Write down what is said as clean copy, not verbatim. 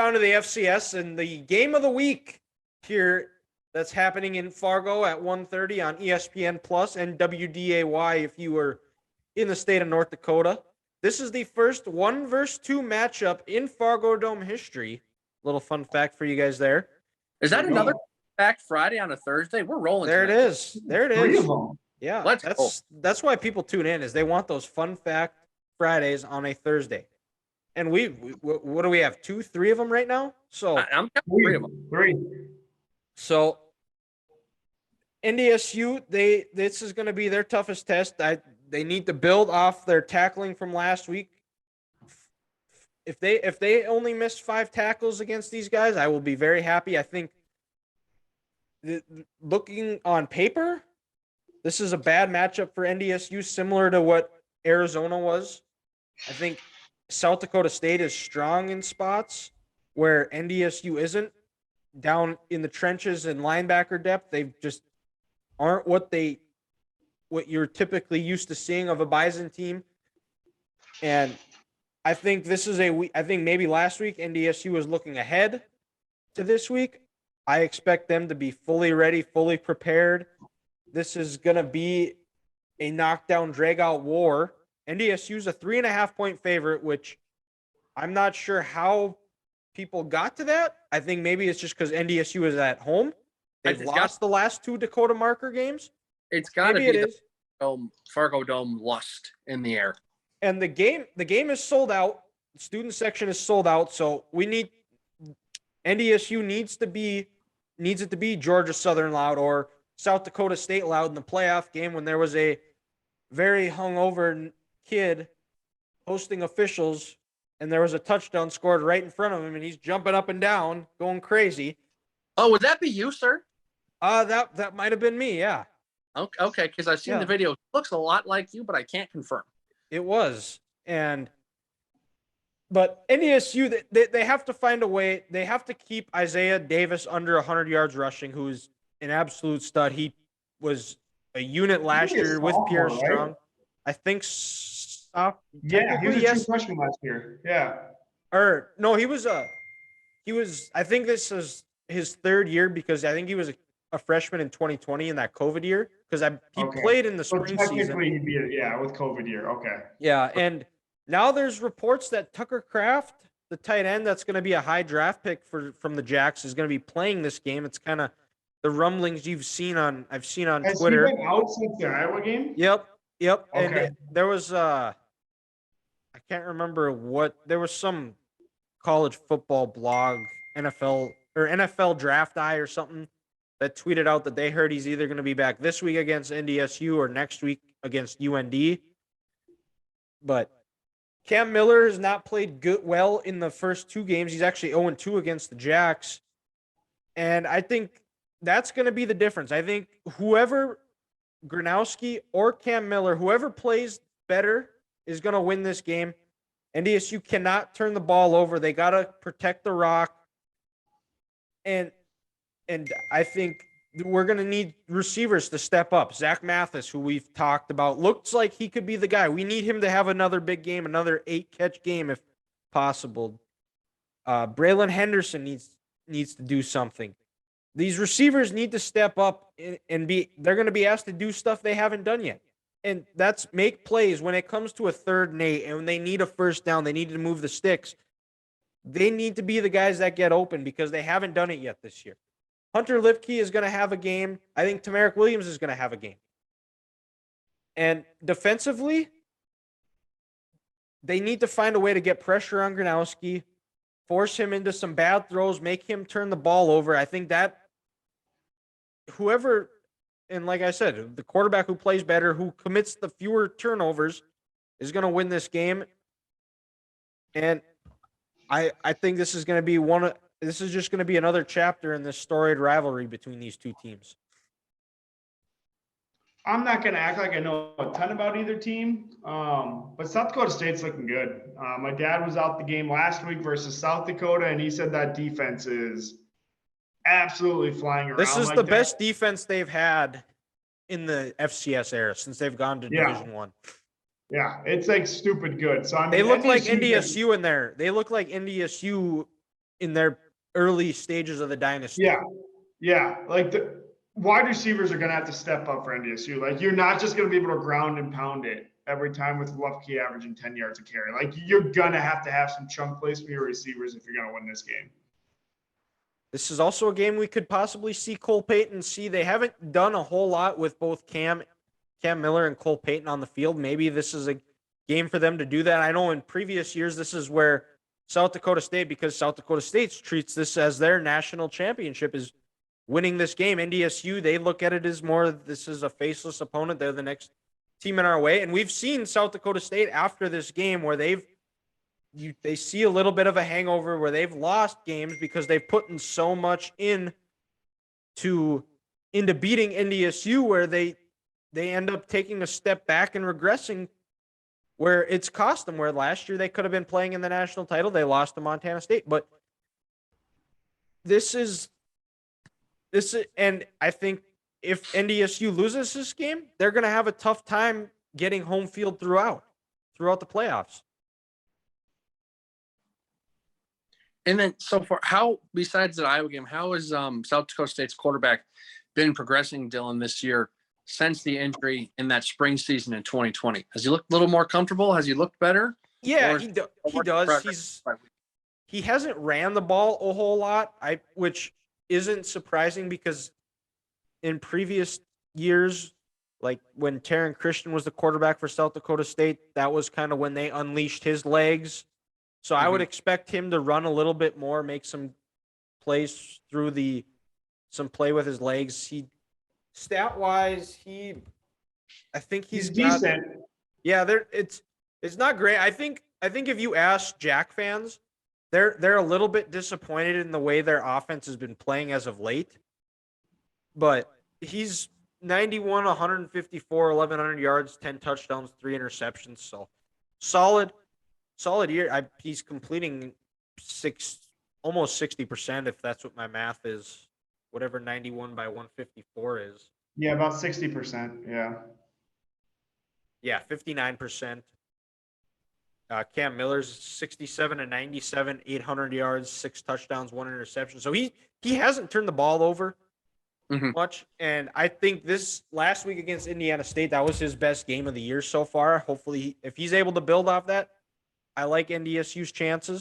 down to the FCS and the game of the week here that's happening in Fargo at 1:30 on ESPN Plus and WDAY if you were in the state of North Dakota. This is the first 1-2 matchup in FargoDome history. Little fun fact for you guys there. Is that another Fact Friday on a Thursday? We're rolling. There tonight. it is. There it is. 3 of them. Yeah, go. That's why people tune in, is they want those fun fact Fridays on a Thursday. And we what do we have? 2, 3 of them right now? So I'm counting 3 of them. 3. So NDSU, this is going to be their toughest test. They need to build off their tackling from last week. If they only miss 5 tackles against these guys, I will be very happy. I think looking on paper, this is a bad matchup for NDSU, similar to what Arizona was. I think South Dakota State is strong in spots where NDSU isn't. Down in the trenches and linebacker depth, they just aren't what you're typically used to seeing of a Bison team. And I think this is I think maybe last week NDSU was looking ahead to this week. I expect them to be fully ready, fully prepared. This is going to be a knockdown, drag-out war. NDSU's a 3.5-point favorite, which I'm not sure how people got to that. I think maybe it's just because NDSU is at home. They've lost the last 2 Dakota Marker games. It's got to be the FargoDome lust in the air. And the game is sold out. The student section is sold out. So NDSU needs it to be Georgia Southern loud or South Dakota State loud in the playoff game when there was a very hungover kid hosting officials and there was a touchdown scored right in front of him and he's jumping up and down, going crazy. Oh, would that be you, sir? That might have been me, yeah. Okay, because I've seen the video. It looks a lot like you, but I can't confirm. It was. But NDSU, they have to find a way. They have to keep Isaiah Davis under 100 yards rushing, who's an absolute stud. He was a unit last year with Pierre Strong. Right? I think he was a true freshman last year. Yeah. Or no, he was I think this is his 3rd year because I think he was a freshman in 2020 in that COVID year because he played in the spring season. Technically, he'd be with COVID year. Okay. Yeah, and now there's reports that Tucker Kraft, the tight end that's going to be a high draft pick from the Jacks, is going to be playing this game. It's kind of the rumblings I've seen on Twitter. Has he been out since the Iowa game? Yep. Okay. And there was I can't remember there was some college football blog, NFL Draft Eye or something, that tweeted out that they heard he's either going to be back this week against NDSU or next week against UND. But Cam Miller has not played well in the first 2 games. He's actually 0-2 against the Jacks. And I think that's going to be the difference. I think whoever, Gronowski or Cam Miller, whoever plays better is going to win this game. NDSU cannot turn the ball over. They got to protect the rock. And I think we're going to need receivers to step up. Zach Mathis, who we've talked about, looks like he could be the guy. We need him to have another big game, another 8-catch game if possible. Braylon Henderson needs to do something. These receivers need to step up and they're going to be asked to do stuff they haven't done yet. And that's make plays when it comes to a 3rd and 8 and when they need a first down, they need to move the sticks. They need to be the guys that get open because they haven't done it yet this year. Hunter Lipke is going to have a game. I think Tamarick Williams is going to have a game. And defensively, they need to find a way to get pressure on Gronowski, force him into some bad throws, make him turn the ball over. I think that whoever, and like I said, the quarterback who plays better, who commits the fewer turnovers, is going to win this game. And I think this is going to be this is just going to be another chapter in this storied rivalry between these 2 teams. I'm not going to act like I know a ton about either team, but South Dakota State's looking good. My dad was out the game last week versus South Dakota, and he said that defense is absolutely flying around. This is the best defense they've had in the FCS era since they've gone to Division I. Yeah, it's like stupid good. So I mean, they look like NDSU in there. They look like NDSU in their early stages of the dynasty. Yeah. Yeah. Like the wide receivers are going to have to step up for NDSU. Like you're not just going to be able to ground and pound it every time with Lufke averaging 10 yards a carry. Like you're going to have some chunk plays from your receivers if you're going to win this game. This is also a game we could possibly see Cole Payton see. They haven't done a whole lot with both Cam Miller and Cole Payton on the field. Maybe this is a game for them to do that. I know in previous years, this is where South Dakota State, because South Dakota State treats this as their national championship, is winning this game. NDSU, they look at it as more, this is a faceless opponent. They're the next team in our way. And we've seen South Dakota State after this game where they see a little bit of a hangover, where they've lost games because they've put in so much into beating NDSU, where they end up taking a step back and regressing, where it's cost them, where last year they could have been playing in the national title. They lost to Montana State. But this is, and I think if NDSU loses this game, they're going to have a tough time getting home field throughout the playoffs. And then so far, how, besides the Iowa game, how has South Dakota State's quarterback been progressing, Dylan, this year since the injury in that spring season in 2020? Has he looked a little more comfortable? Has he looked better? Yeah, he does. He hasn't ran the ball a whole lot, which isn't surprising, because in previous years, like when Taryn Christian was the quarterback for South Dakota State, that was kind of when they unleashed his legs. So I would expect him to run a little bit more, make some plays some play with his legs. Stat wise, I think he's decent. Yeah, it's not great. I think if you ask Jack fans, they're a little bit disappointed in the way their offense has been playing as of late. But he's 91, 154, 1,100 yards, 10 touchdowns, 3 interceptions. So solid year. He's completing almost 60%, if that's what my math is. Whatever 91 by 154 is. Yeah, about 60%. Yeah. Yeah, 59%. Cam Miller's 67 and 97, 800 yards, 6 touchdowns, 1 interception. So he hasn't turned the ball over much. And I think this last week against Indiana State, that was his best game of the year so far. Hopefully, if he's able to build off that, I like NDSU's chances.